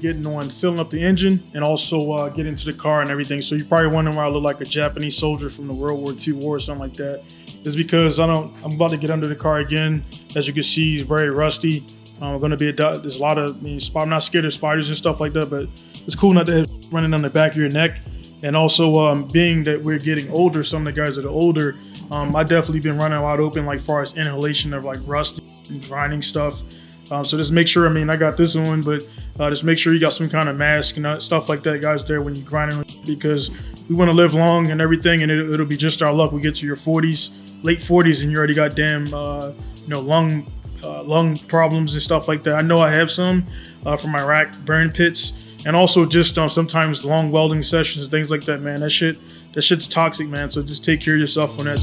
Getting on sealing up the engine and also get into the car and everything. So you're probably wondering why I look like a Japanese soldier from the World War II war or something like that. It's because I'm about to get under the car again. As you can see, it's very rusty. Going to be there's a lot of, I'm not scared of spiders and stuff like that, but it's cool not to have running on the back of your neck. And also being that we're getting older, some of the guys that are older, I definitely been running wide open, like far as inhalation of like rust and grinding stuff. So just make sure, I got this on, but just make sure you got some kind of mask and stuff like that, guys, there when you're grinding, because we want to live long and everything, and it'll be just our luck. We get to your 40s, late 40s, and you already got damn, lung problems and stuff like that. I know I have some from my rack burn pits, and also just sometimes long welding sessions, things like that, man. That shit's toxic, man. So just take care of yourself on that.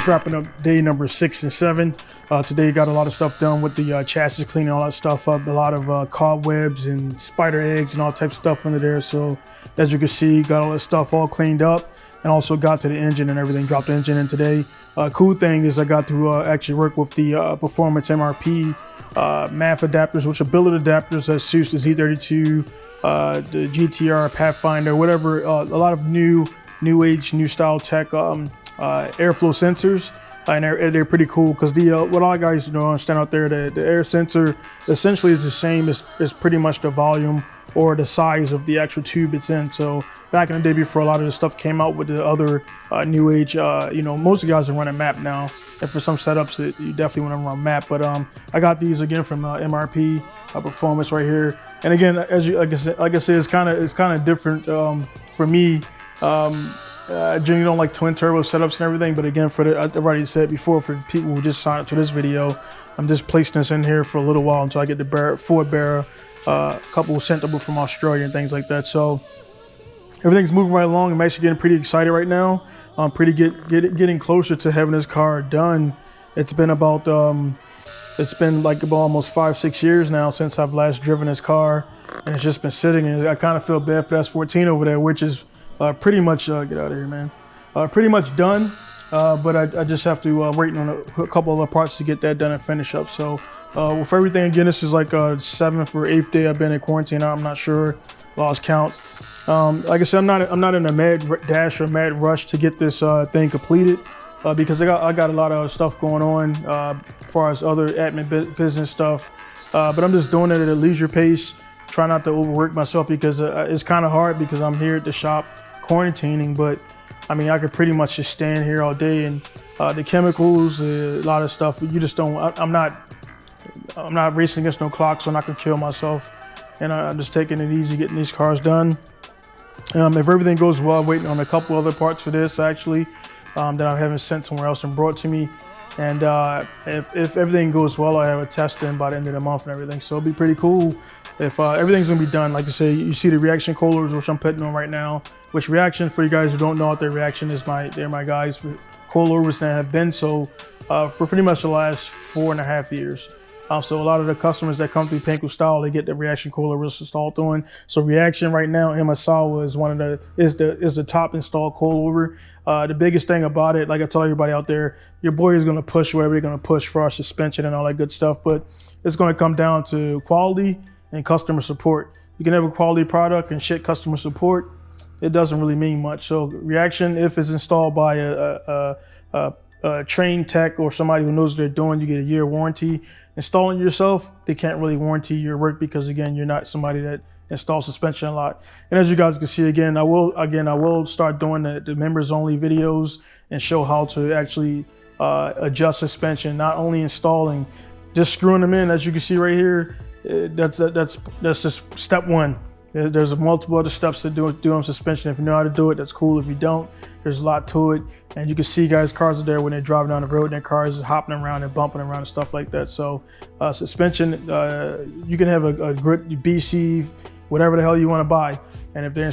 Just wrapping up day number 6 and 7. Today got a lot of stuff done with the chassis, cleaning all that stuff up. A lot of cobwebs and spider eggs and all types of stuff under there. So as you can see, got all that stuff all cleaned up, and also got to the engine and everything. Dropped the engine in today. Cool thing is I got to actually work with the Performance MRP MAF adapters, which are billet adapters that suits the Z32, the GTR, Pathfinder, whatever. A lot of new age, new style tech airflow sensors, and they're pretty cool because the what all guys understand out there, the air sensor essentially is the same as pretty much the volume or the size of the actual tube it's in. So back in the day, before a lot of this stuff came out with the other new age, most of the guys are running map now, and for some setups you definitely want to run map. But I got these again from MRP Performance right here, and again, like I said, it's kind of different for me. I generally don't like twin turbo setups and everything, but again, I've already said before, for people who just signed up to this video, I'm just placing this in here for a little while until I get the Ford Barra, a couple sent over from Australia and things like that. So everything's moving right along. I'm actually getting pretty excited right now. I'm getting closer to having this car done. It's been about almost 5-6 years now since I've last driven this car, and it's just been sitting. And I kind of feel bad for that S14 over there, which is pretty much get out of here, man. Pretty much done, but I just have to wait on a couple other parts to get that done and finish up. So with everything, again, this is like 7th or 8th day I've been in quarantine. I'm not sure, lost count. Like I said, I'm not in a mad dash or mad rush to get this thing completed because I got a lot of stuff going on as far as other admin business stuff. But I'm just doing it at a leisure pace. Try not to overwork myself because it's kind of hard because I'm here at the shop quarantining, but I mean, I could pretty much just stand here all day, and the chemicals, a lot of stuff, you just don't, I'm not racing against no clock, so I'm not gonna kill myself, and I'm just taking it easy, getting these cars done. If everything goes well, I'm waiting on a couple other parts for this actually, that I haven't sent somewhere else and brought to me. And if everything goes well, I have a test in by the end of the month and everything. So it'll be pretty cool if everything's gonna be done. Like I say, you see the reaction coolers, which I'm putting on right now. Which reaction, for you guys who don't know what their reaction is, they're my guys for coilovers that have been so for pretty much the last 4.5 years. So a lot of the customers that come through Pinku Style, they get the reaction coilovers installed on. So reaction right now in Masawa is the top installed coilover. The biggest thing about it, like I tell everybody out there, your boy is gonna push whatever they're gonna push for our suspension and all that good stuff, but it's gonna come down to quality and customer support. You can have a quality product and shit customer support, it doesn't really mean much. So reaction, if it's installed by a trained tech or somebody who knows what they're doing, you get a year warranty. Installing yourself, they can't really warranty your work because again, you're not somebody that installs suspension a lot. And as you guys can see, again, I will start doing the members only videos and show how to actually adjust suspension, not only installing, just screwing them in. As you can see right here, that's just step one. There's multiple other steps to do on suspension. If you know how to do it, that's cool. If you don't, there's a lot to it. And you can see guys, cars are there when they're driving down the road and their cars is hopping around and bumping around and stuff like that. So suspension, you can have a good BC, whatever the hell you want to buy. And if they're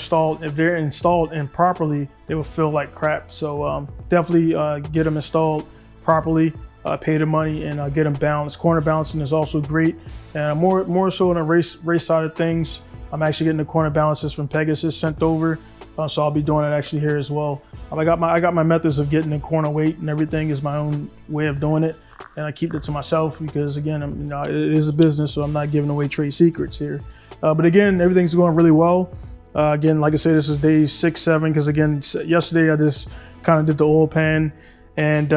installed improperly, they will feel like crap. So definitely get them installed properly. Pay the money and get them balanced. Corner balancing is also great. And more so on the race side of things, I'm actually getting the corner balances from Pegasus sent over, so I'll be doing it actually here as well. I got my methods of getting the corner weight and everything is my own way of doing it, and I keep it to myself because again, it is a business, so I'm not giving away trade secrets here. But again, everything's going really well. Again, like I said, this is day 6, 7 because again, yesterday I just kind of did the oil pan and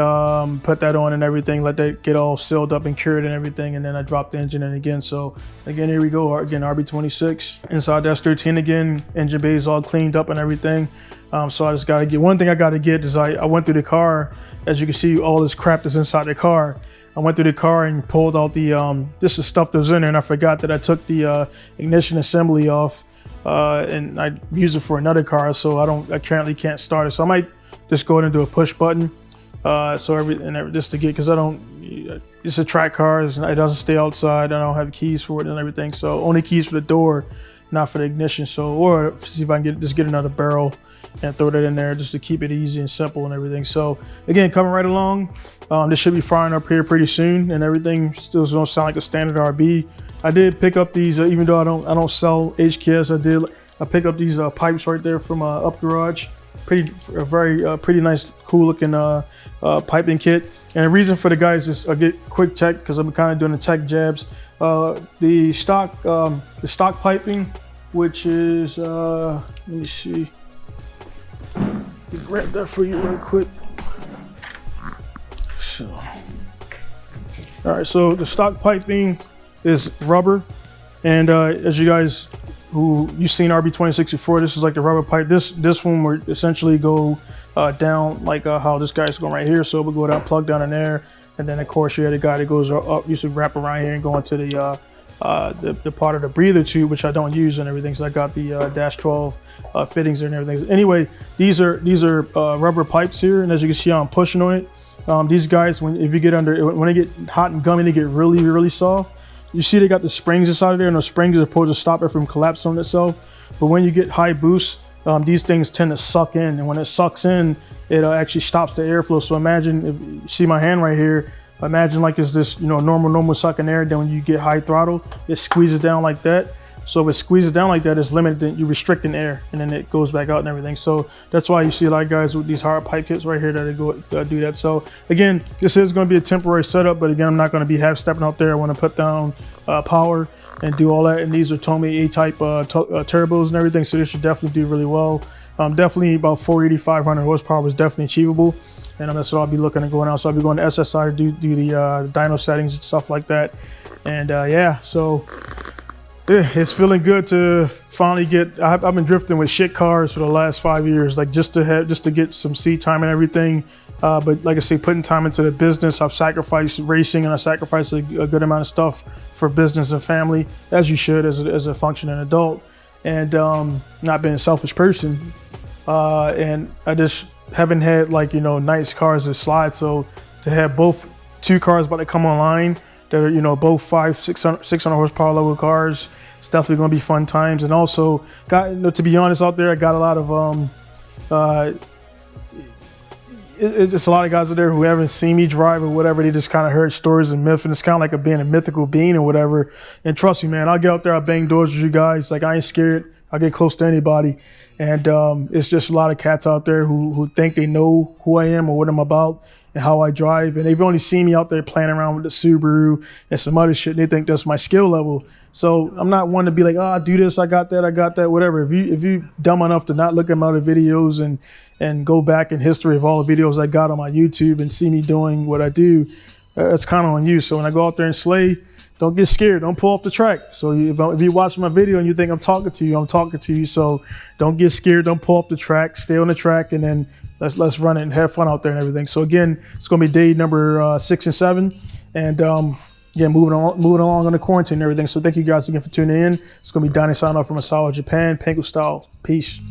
put that on and everything, let that get all sealed up and cured and everything, and then I dropped the engine in again. So again, here we go, again, RB26 inside the S13 again, engine bay is all cleaned up and everything. So I just gotta get, one thing I gotta get is I went through the car, as you can see, all this crap that's inside the car. I went through the car and pulled out the, this is stuff that was in there, and I forgot that I took the ignition assembly off and I used it for another car, so I currently can't start it. So I might just go ahead and do a push button. Just to get, because it's a track car, it doesn't stay outside, I don't have keys for it and everything, so only keys for the door not for the ignition. So, or see if I can just get another barrel and throw that in there just to keep it easy and simple and everything. So again, coming right along. This should be firing up here pretty soon, and everything still don't sound like a standard RB. I did pick up these, even though I don't sell HKS. I picked up these pipes right there from Up Garage. Pretty nice, cool looking piping kit. And the reason for the guys is I get quick tech because I'm kind of doing the tech jabs. The stock piping, which is let me see. Let me grab that for you real quick. So, all right. So the stock piping is rubber, and as you guys you've seen RB26 before, this is like the rubber pipe. This one will essentially go down like how this guy's going right here. So we'll go down, plug down in there, and then of course you have the guy that goes up. You should wrap around here and go into the part of the breather tube, which I don't use and everything. So I got the dash 12 fittings and everything. Anyway, these are rubber pipes here, and as you can see, I'm pushing on it. These guys, when they get hot and gummy, they get really, really soft. You see they got the springs inside of there, and those springs are supposed to stop it from collapsing on itself. But when you get high boost, these things tend to suck in, and when it sucks in, it actually stops the airflow. So imagine, if you see my hand right here, imagine like it's this normal sucking air. Then when you get high throttle, it squeezes down like that. So if it squeezes down like that, it's limited. Then you're restricting air, and then it goes back out and everything. So that's why you see a lot of guys with these hard pipe kits right here that go do that. So again, this is going to be a temporary setup, but again, I'm not going to be half stepping out there. I want to put down power and do all that. And these are Tomei A-type turbos and everything, so this should definitely do really well. Definitely about 480, 500 horsepower is definitely achievable, and that's what I'll be looking at going out. So I'll be going to SSI to do the dyno settings and stuff like that. And yeah, so. Yeah, it's feeling good to finally get. I've been drifting with shit cars for the last 5 years, like just to get some seat time and everything. But like I say, putting time into the business, I've sacrificed racing and I sacrificed a good amount of stuff for business and family, as you should as a functioning adult, and not being a selfish person. And I just haven't had nice cars that slide. So to have two cars about to come online that are both 600 horsepower level cars, it's definitely going to be fun times. And also, to be honest, out there, I got a lot of it's just a lot of guys out there who haven't seen me drive or whatever. They just kind of heard stories and myths, and it's kind of like being a mythical being or whatever. And trust me, man, I'll get out there, I'll bang doors with you guys. Like, I ain't scared. I'll get close to anybody. And it's just a lot of cats out there who think they know who I am or what I'm about and how I drive. And they've only seen me out there playing around with the Subaru and some other shit, and they think that's my skill level. So I'm not one to be like, I do this, I got that, whatever. If you dumb enough to not look at my other videos and go back in history of all the videos I got on my YouTube and see me doing what I do, that's kind of on you. So when I go out there and slay, don't get scared. Don't pull off the track. So if you watch my video and you think I'm talking to you. So don't get scared. Don't pull off the track. Stay on the track, and then let's run it and have fun out there and everything. So again, it's going to be day number 6 and 7, and moving along on the quarantine and everything. So thank you guys again for tuning in. It's going to be Donnie signing off from Asawa, Japan, Pinku style. Peace.